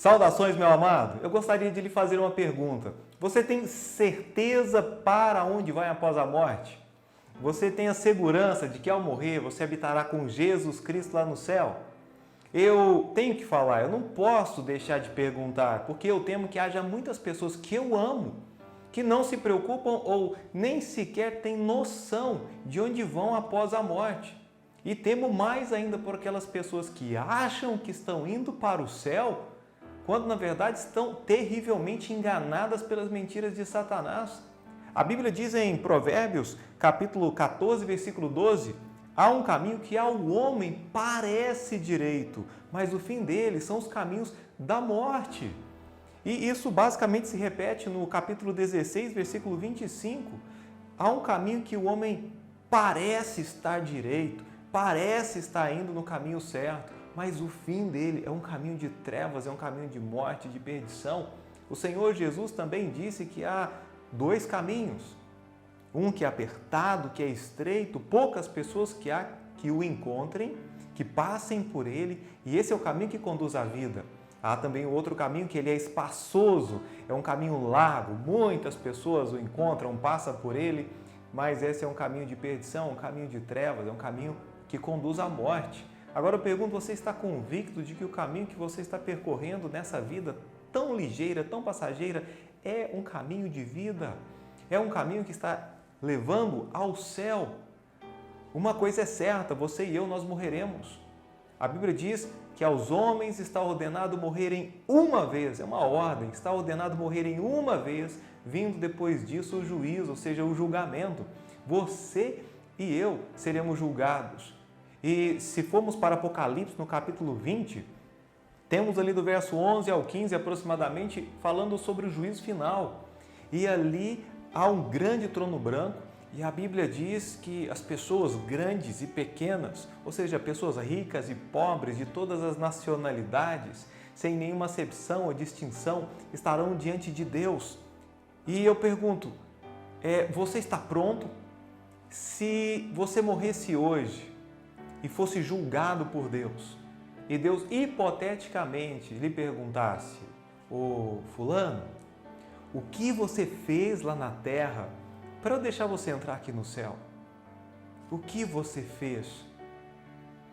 Saudações, meu amado! Eu gostaria de lhe fazer uma pergunta. Você tem certeza para onde vai após a morte? Você tem a segurança de que ao morrer você habitará com Jesus Cristo lá no céu? Eu tenho que falar, eu não posso deixar de perguntar, porque eu temo que haja muitas pessoas que eu amo, que não se preocupam ou nem sequer têm noção de onde vão após a morte. E temo mais ainda por aquelas pessoas que acham que estão indo para o céu, quando na verdade estão terrivelmente enganadas pelas mentiras de Satanás. A Bíblia diz em Provérbios, capítulo 14, versículo 12, há um caminho que ao homem parece direito, mas o fim dele são os caminhos da morte. E isso basicamente se repete no capítulo 16, versículo 25. Há um caminho que o homem parece estar direito, parece estar indo no caminho certo, mas o fim dele é um caminho de trevas, é um caminho de morte, de perdição. O Senhor Jesus também disse que há dois caminhos. Um que é apertado, que é estreito, poucas pessoas que o encontrem, que passem por ele, e esse é o caminho que conduz à vida. Há também o outro caminho que ele é espaçoso, é um caminho largo, muitas pessoas o encontram, passam por ele, mas esse é um caminho de perdição, um caminho de trevas, é um caminho que conduz à morte. Agora eu pergunto, você está convicto de que o caminho que você está percorrendo nessa vida tão ligeira, tão passageira, é um caminho de vida? É um caminho que está levando ao céu? Uma coisa é certa, você e eu, nós morreremos. A Bíblia diz que aos homens está ordenado morrerem uma vez, é uma ordem, está ordenado morrerem uma vez, vindo depois disso o juízo, ou seja, o julgamento. Você e eu seremos julgados. E se formos para Apocalipse, no capítulo 20, temos ali do verso 11 ao 15 aproximadamente, falando sobre o juízo final. E ali há um grande trono branco, e a Bíblia diz que as pessoas grandes e pequenas, ou seja, pessoas ricas e pobres de todas as nacionalidades, sem nenhuma acepção ou distinção, estarão diante de Deus. E eu pergunto, você está pronto? Se você morresse hoje e fosse julgado por Deus, e Deus hipoteticamente lhe perguntasse, ô fulano, o que você fez lá na terra para eu deixar você entrar aqui no céu? O que você fez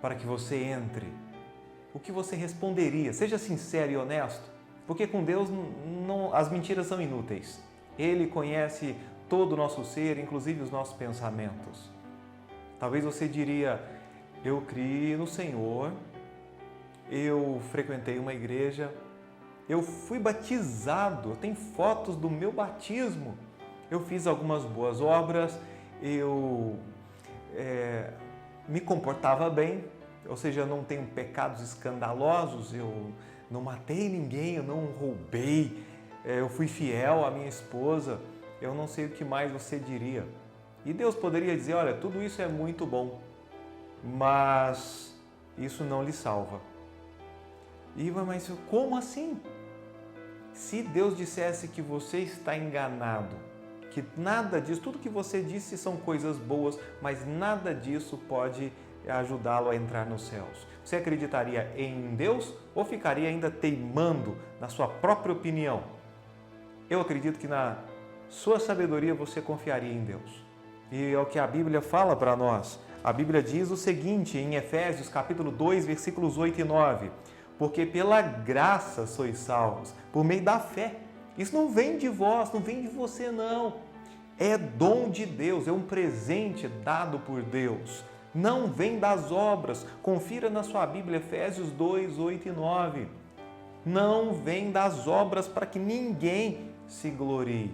para que você entre? O que você responderia? Seja sincero e honesto, porque com Deus as mentiras são inúteis. Ele conhece todo o nosso ser, inclusive os nossos pensamentos. Talvez você diria, eu criei no Senhor, eu frequentei uma igreja, eu fui batizado, eu tenho fotos do meu batismo, eu fiz algumas boas obras, eu me comportava bem, ou seja, eu não tenho pecados escandalosos, eu não matei ninguém, eu não roubei, eu fui fiel à minha esposa, eu não sei o que mais você diria. E Deus poderia dizer, olha, tudo isso é muito bom, mas isso não lhe salva. Mas como assim? Se Deus dissesse que você está enganado, que nada disso, tudo que você disse são coisas boas, mas nada disso pode ajudá-lo a entrar nos céus. Você acreditaria em Deus ou ficaria ainda teimando na sua própria opinião? Eu acredito que na sua sabedoria você confiaria em Deus. E é o que a Bíblia fala para nós. A Bíblia diz o seguinte em Efésios capítulo 2, versículos 8 e 9. Porque pela graça sois salvos, por meio da fé. Isso não vem de vós, não vem de você não. É dom de Deus, é um presente dado por Deus. Não vem das obras. Confira na sua Bíblia, Efésios 2, 8 e 9. Não vem das obras para que ninguém se glorie.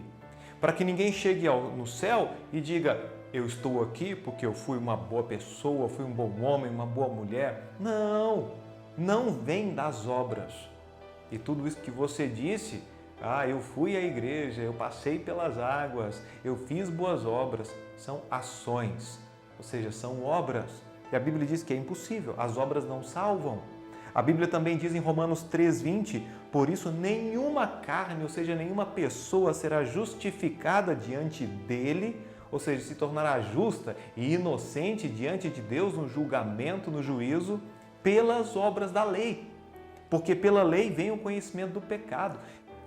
Para que ninguém chegue no céu e diga, eu estou aqui porque eu fui uma boa pessoa, fui um bom homem, uma boa mulher. Não vem das obras. E tudo isso que você disse, eu fui à igreja, eu passei pelas águas, eu fiz boas obras, são ações, ou seja, são obras. E a Bíblia diz que é impossível, as obras não salvam. A Bíblia também diz em Romanos 3,20, por isso nenhuma carne, ou seja, nenhuma pessoa será justificada diante dele, ou seja, se tornará justa e inocente diante de Deus no julgamento, no juízo, pelas obras da lei. porque pela lei vem o conhecimento do pecado.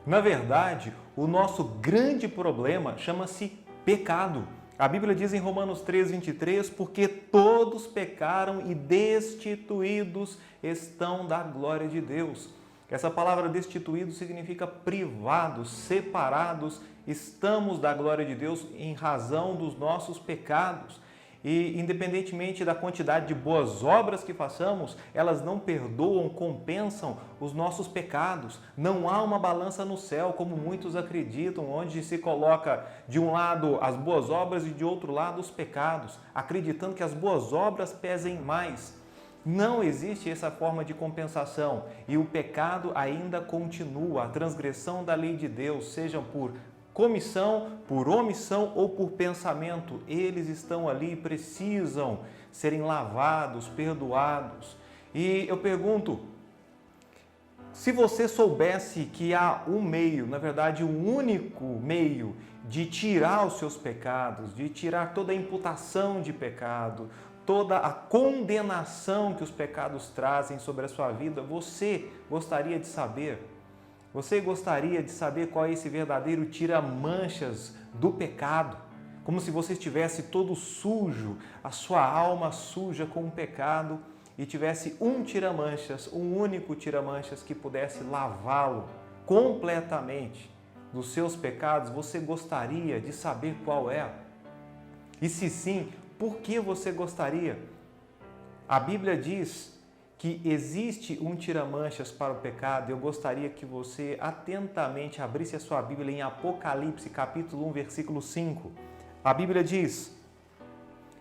Na verdade, o nosso grande problema chama-se pecado. A Bíblia diz em Romanos 3:23, porque todos pecaram e destituídos estão da glória de Deus. Essa palavra destituído significa privados, separados, estamos da glória de Deus em razão dos nossos pecados. E independentemente da quantidade de boas obras que façamos, elas não perdoam, compensam os nossos pecados. Não há uma balança no céu, como muitos acreditam, onde se coloca de um lado as boas obras e de outro lado os pecados, acreditando que as boas obras pesem mais. Não existe essa forma de compensação e o pecado ainda continua, a transgressão da lei de Deus, seja por comissão, por omissão ou por pensamento, eles estão ali e precisam serem lavados, perdoados. E eu pergunto, se você soubesse que há um meio, na verdade um único meio de tirar os seus pecados, de tirar toda a imputação de pecado, toda a condenação que os pecados trazem sobre a sua vida, você gostaria de saber? Você gostaria de saber qual é esse verdadeiro tira-manchas do pecado? Como se você estivesse todo sujo, a sua alma suja com o pecado e tivesse um tira-manchas, um único tira-manchas que pudesse lavá-lo completamente dos seus pecados. Você gostaria de saber qual é? E se sim, por que você gostaria? A Bíblia diz que existe um tira-manchas para o pecado. Eu gostaria que você atentamente abrisse a sua Bíblia em Apocalipse, capítulo 1, versículo 5. A Bíblia diz: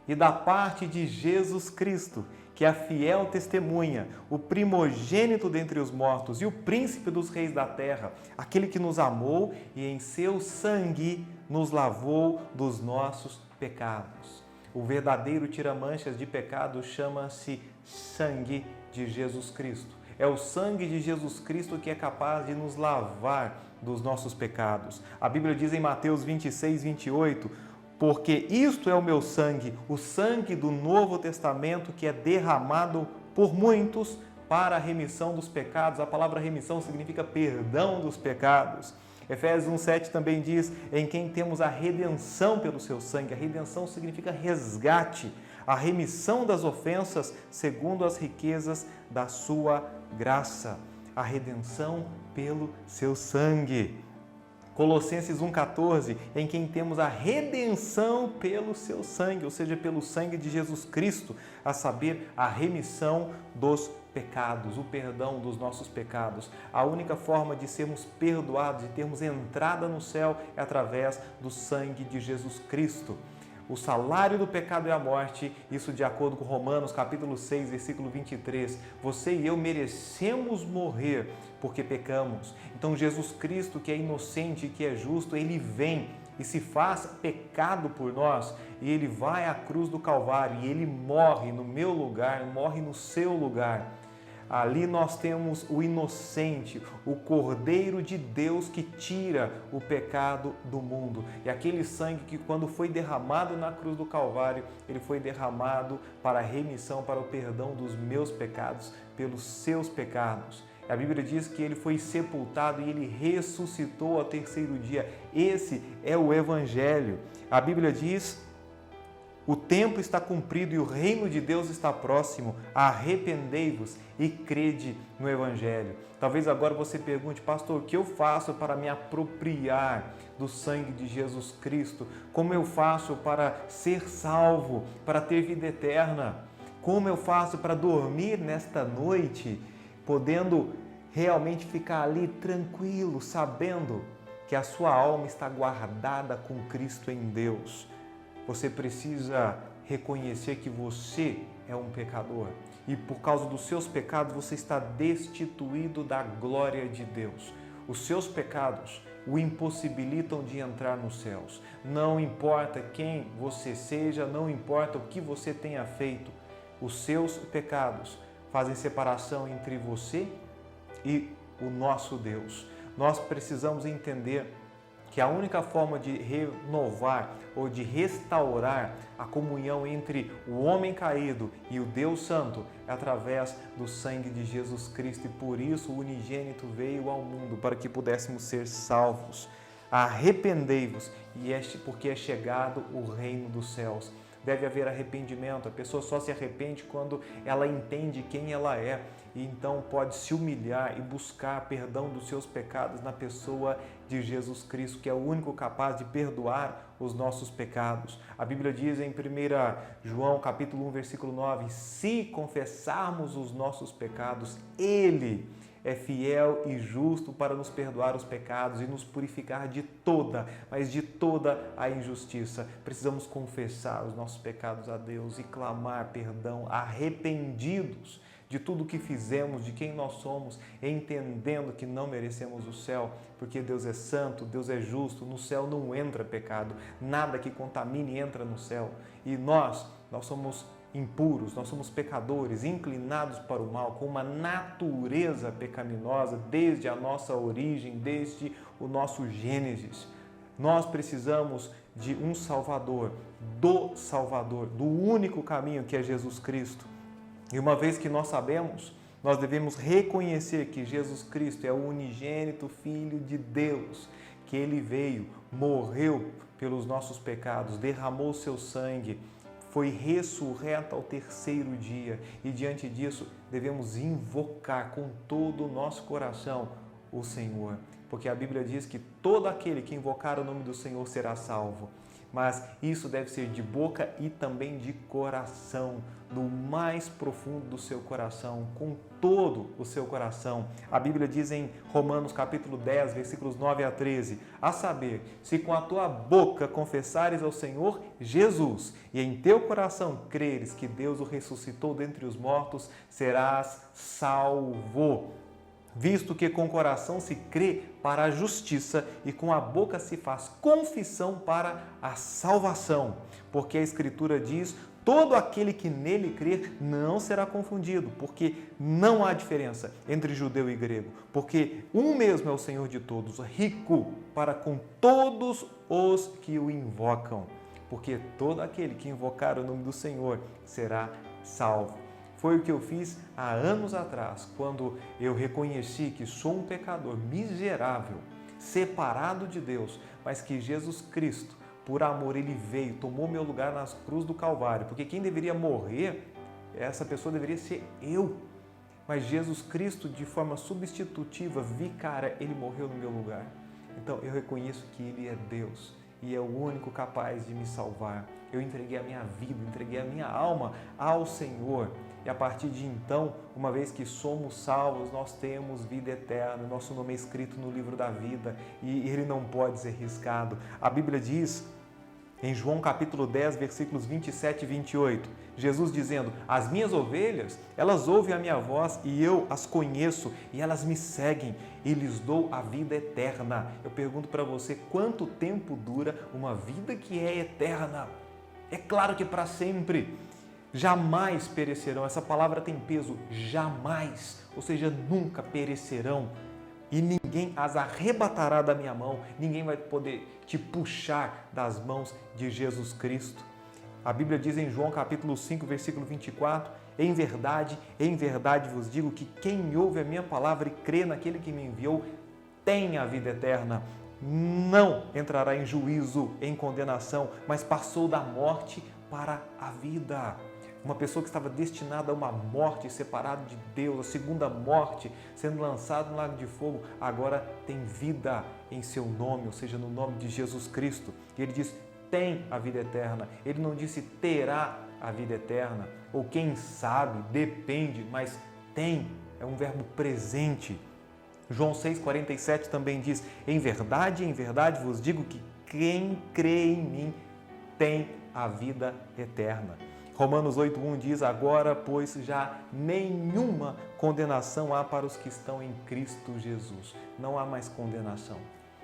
e da parte de Jesus Cristo, que é a fiel testemunha, o primogênito dentre os mortos e o príncipe dos reis da terra, aquele que nos amou e em seu sangue nos lavou dos nossos pecados. O verdadeiro tira-manchas de pecado chama-se sangue de Jesus Cristo. É o sangue de Jesus Cristo que é capaz de nos lavar dos nossos pecados. A Bíblia diz em Mateus 26:28, porque isto é o meu sangue, o sangue do Novo Testamento que é derramado por muitos para a remissão dos pecados. A palavra remissão significa perdão dos pecados. Efésios 1:7 também diz, em quem temos a redenção pelo seu sangue. A redenção significa resgate, a remissão das ofensas segundo as riquezas da sua graça. A redenção pelo seu sangue. Colossenses 1:14, em quem temos a redenção pelo seu sangue, ou seja, pelo sangue de Jesus Cristo, a saber, a remissão dos pecados, o perdão dos nossos pecados. A única forma de sermos perdoados, de termos entrada no céu, é através do sangue de Jesus Cristo. O salário do pecado é a morte, isso de acordo com Romanos capítulo 6, versículo 23. Você e eu merecemos morrer porque pecamos. Então Jesus Cristo, que é inocente e que é justo, ele vem e se faz pecado por nós e ele vai à cruz do Calvário e ele morre no meu lugar, morre no seu lugar. Ali nós temos o inocente, o Cordeiro de Deus que tira o pecado do mundo. E aquele sangue que quando foi derramado na cruz do Calvário, ele foi derramado para a remissão, para o perdão dos meus pecados, pelos seus pecados. A Bíblia diz que ele foi sepultado e ele ressuscitou ao terceiro dia. Esse é o Evangelho. A Bíblia diz: o tempo está cumprido e o reino de Deus está próximo. Arrependei-vos e crede no Evangelho. Talvez agora você pergunte, pastor, o que eu faço para me apropriar do sangue de Jesus Cristo? Como eu faço para ser salvo, para ter vida eterna? Como eu faço para dormir nesta noite, podendo realmente ficar ali tranquilo, sabendo que a sua alma está guardada com Cristo em Deus? Você precisa reconhecer que você é um pecador e por causa dos seus pecados você está destituído da glória de Deus. Os seus pecados o impossibilitam de entrar nos céus. Não importa quem você seja, não importa o que você tenha feito, os seus pecados fazem separação entre você e o nosso Deus. Nós precisamos entender que a única forma de renovar ou de restaurar a comunhão entre o homem caído e o Deus Santo é através do sangue de Jesus Cristo, e por isso o unigênito veio ao mundo para que pudéssemos ser salvos. Arrependei-vos, porque é chegado o reino dos céus. Deve haver arrependimento. A pessoa só se arrepende quando ela entende quem ela é, e então pode se humilhar e buscar perdão dos seus pecados na pessoa de Jesus Cristo, que é o único capaz de perdoar os nossos pecados. A Bíblia diz em 1 João capítulo 1, versículo 9, se confessarmos os nossos pecados, Ele é fiel e justo para nos perdoar os pecados e nos purificar de toda, mas de toda a injustiça. Precisamos confessar os nossos pecados a Deus e clamar perdão, arrependidos de tudo o que fizemos, de quem nós somos, entendendo que não merecemos o céu, porque Deus é santo, Deus é justo, no céu não entra pecado, nada que contamine entra no céu. E nós somos impuros, nós somos pecadores, inclinados para o mal, com uma natureza pecaminosa desde a nossa origem, desde o nosso Gênesis. Nós precisamos de um Salvador, do único caminho que é Jesus Cristo. E uma vez que nós sabemos, nós devemos reconhecer que Jesus Cristo é o unigênito Filho de Deus, que Ele veio, morreu pelos nossos pecados, derramou seu sangue, foi ressurreto ao terceiro dia, e diante disso devemos invocar com todo o nosso coração o Senhor, porque a Bíblia diz que todo aquele que invocar o nome do Senhor será salvo. Mas isso deve ser de boca e também de coração, do mais profundo do seu coração, com todo o seu coração. A Bíblia diz em Romanos capítulo 10, versículos 9 a 13, a saber, se com a tua boca confessares ao Senhor Jesus e em teu coração creres que Deus o ressuscitou dentre os mortos, serás salvo. Visto que com o coração se crê para a justiça e com a boca se faz confissão para a salvação. Porque a Escritura diz, todo aquele que nele crer não será confundido, porque não há diferença entre judeu e grego, porque um mesmo é o Senhor de todos, rico para com todos os que o invocam. Porque todo aquele que invocar o nome do Senhor será salvo. Foi o que eu fiz há anos atrás, quando eu reconheci que sou um pecador miserável, separado de Deus, mas que Jesus Cristo, por amor, Ele veio, tomou meu lugar na cruz do Calvário, porque quem deveria morrer, essa pessoa deveria ser eu. Mas Jesus Cristo, de forma substitutiva, vicária, Ele morreu no meu lugar. Então eu reconheço que Ele é Deus e é o único capaz de me salvar. Eu entreguei a minha vida, entreguei a minha alma ao Senhor. E a partir de então, uma vez que somos salvos, nós temos vida eterna. Nosso nome é escrito no livro da vida e ele não pode ser riscado. A Bíblia diz, em João capítulo 10, versículos 27 e 28, Jesus dizendo, as minhas ovelhas, elas ouvem a minha voz e eu as conheço e elas me seguem e lhes dou a vida eterna. Eu pergunto para você, quanto tempo dura uma vida que é eterna? É claro que para sempre. Jamais perecerão, essa palavra tem peso, jamais, ou seja, nunca perecerão e ninguém as arrebatará da minha mão, ninguém vai poder te puxar das mãos de Jesus Cristo. A Bíblia diz em João capítulo 5, versículo 24, em verdade vos digo que quem ouve a minha palavra e crê naquele que me enviou, tem a vida eterna, não entrará em juízo, em condenação, mas passou da morte para a vida. Uma pessoa que estava destinada a uma morte, separada de Deus, a segunda morte, sendo lançado no lago de fogo, agora tem vida em seu nome, ou seja, no nome de Jesus Cristo. E ele diz, tem a vida eterna. Ele não disse terá a vida eterna, ou quem sabe, depende, mas tem, é um verbo presente. João 6,47 também diz, em verdade vos digo que quem crê em mim tem a vida eterna. Romanos 8,1 diz, agora, pois, já nenhuma condenação há para os que estão em Cristo Jesus. Não há mais condenação.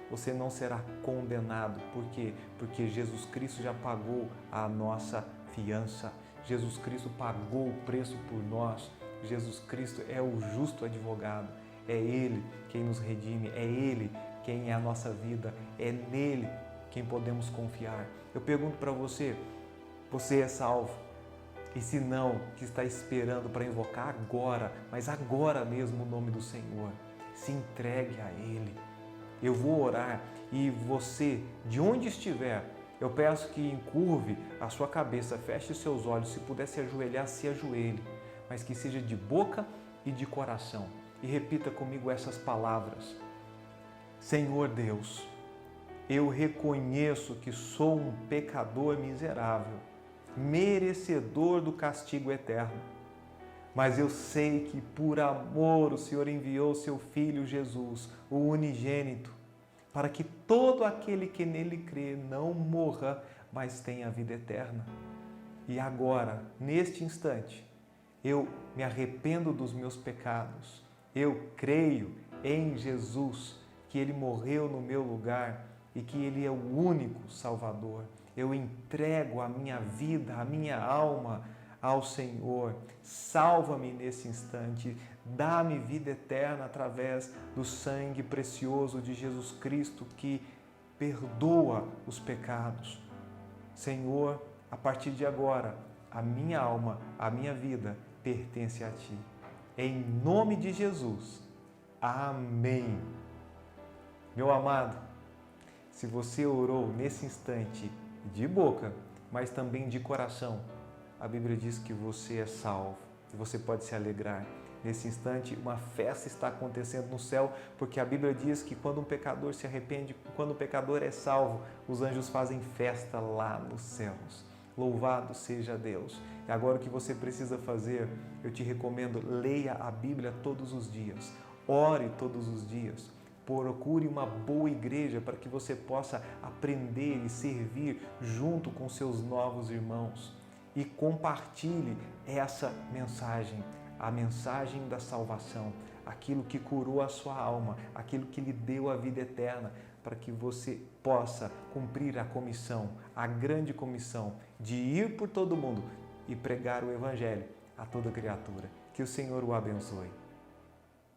Você não será condenado. Por quê? Porque Jesus Cristo já pagou a nossa fiança. Jesus Cristo pagou o preço por nós. Jesus Cristo é o justo advogado. É Ele quem nos redime. É Ele quem é a nossa vida, é nele quem podemos confiar. Eu pergunto para você, você é salvo? E se não, que está esperando para invocar agora, mas agora mesmo o nome do Senhor, se entregue a Ele. Eu vou orar e você, de onde estiver, eu peço que encurve a sua cabeça, feche os seus olhos, se puder se ajoelhar, se ajoelhe, mas que seja de boca e de coração. E repita comigo essas palavras. Senhor Deus, eu reconheço que sou um pecador miserável, merecedor do castigo eterno. Mas eu sei que por amor o Senhor enviou seu Filho Jesus, o unigênito, para que todo aquele que nele crê não morra, mas tenha vida eterna. E agora, neste instante, eu me arrependo dos meus pecados. Eu creio em Jesus, que Ele morreu no meu lugar e que Ele é o único Salvador. Eu entrego a minha vida, a minha alma ao Senhor. Salva-me nesse instante, dá-me vida eterna através do sangue precioso de Jesus Cristo que perdoa os pecados. Senhor, a partir de agora, a minha alma, a minha vida pertence a Ti. Em nome de Jesus. Amém. Meu amado, se você orou nesse instante de boca, mas também de coração, a Bíblia diz que você é salvo e você pode se alegrar. Nesse instante, uma festa está acontecendo no céu, porque a Bíblia diz que quando um pecador se arrepende, quando o pecador é salvo, os anjos fazem festa lá nos céus. Louvado seja Deus. E agora o que você precisa fazer, eu te recomendo, leia a Bíblia todos os dias, ore todos os dias. Procure uma boa igreja para que você possa aprender e servir junto com seus novos irmãos. E compartilhe essa mensagem, a mensagem da salvação, aquilo que curou a sua alma, aquilo que lhe deu a vida eterna, para que você possa cumprir a comissão, a grande comissão de ir por todo mundo e pregar o Evangelho a toda criatura. Que o Senhor o abençoe.